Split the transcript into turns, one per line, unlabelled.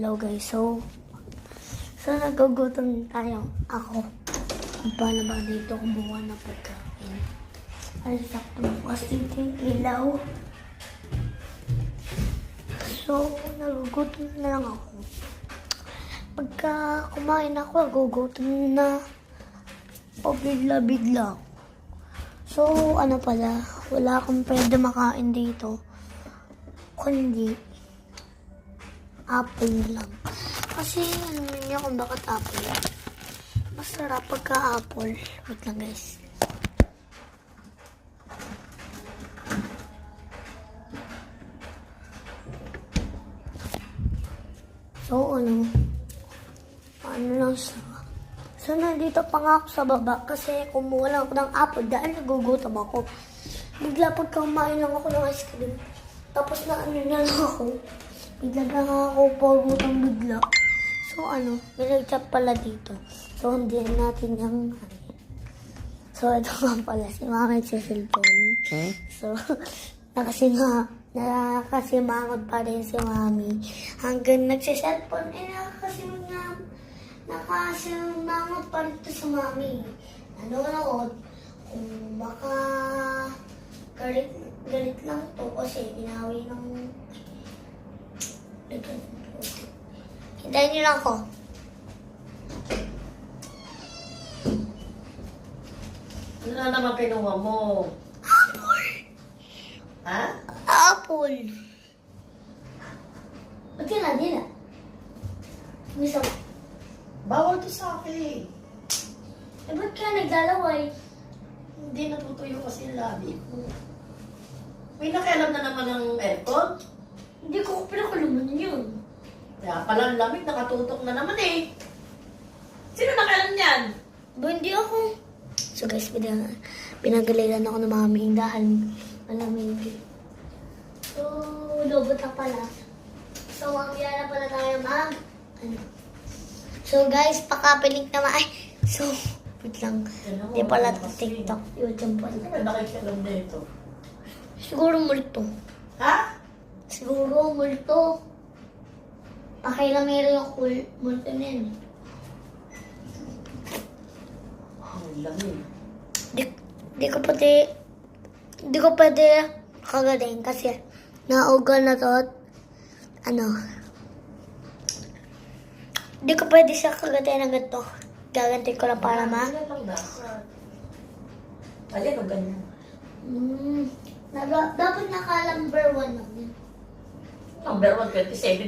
Hello guys, so nagugutom tayo. Ako, paano ba dito kumuha ng pagkain? Ay, sakto bukas dito yung ilaw. So, nagugutom na lang ako. Pagka kumain ako, nagugutom na. O bigla-bigla. So, ano pala, wala akong pwede makain dito. Kundi apple lang. Kasi ano niya kung bakit apple. Masarap pagka apple. Wait lang guys. So ano lang siya. So nandito pa nga ako sa baba kasi kumuha lang ako ng apple dahil nagugutom ako. Bigla pagka kumain lang ako ng ice cream. Tapos na ano na lang ako. Bigla na ako pagutom bigla. So ano, nilagchat pala dito. So hindi natin yung So ito nga pala, si mama sa cellphone. So nakasimangot pa rin si mami. Hanggang nagsiselfone, nakasimangot pa rin ito si mami. Nanonood, kung baka galit lang to kasi inawi ng hintayin niyo lang ako.
Ano na naman kinuha mo?
Apple!
Ha?
Apple! Ba't yun na, di na? Misa,
Bawal to sa akin.
ba't ka naglalaway?
Hindi natutuyo kasi yung labi ko. May nakialam na naman ng aircon.
Hindi ko pinakuluman yun.
Kaya pala ang lamig, nakatutok na naman eh. Sino nakialam niyan?
Ba, hindi ako. So guys, pinagalilan ako ng mami dahil malamig. So, lobot na pala. So, mamaya na pala tayo So guys, pakapiling naman. Ay, so, wait lang. Hindi pala ito TikTok. YouTube pala.
May nakikialam na ito.
Siguro multo.
Ha?
Siguro multo. Pakilamero yung multo na yun.
Ang lamig.
Di ko pwede kagaling kasi naugal na to at di ko pwede siya kagatin ng ganito. Gagantin ko lang para
Ayan lang dapat. Ayan o ganyan.
Dapat naka number 1 lang yun.
Number 127 nga.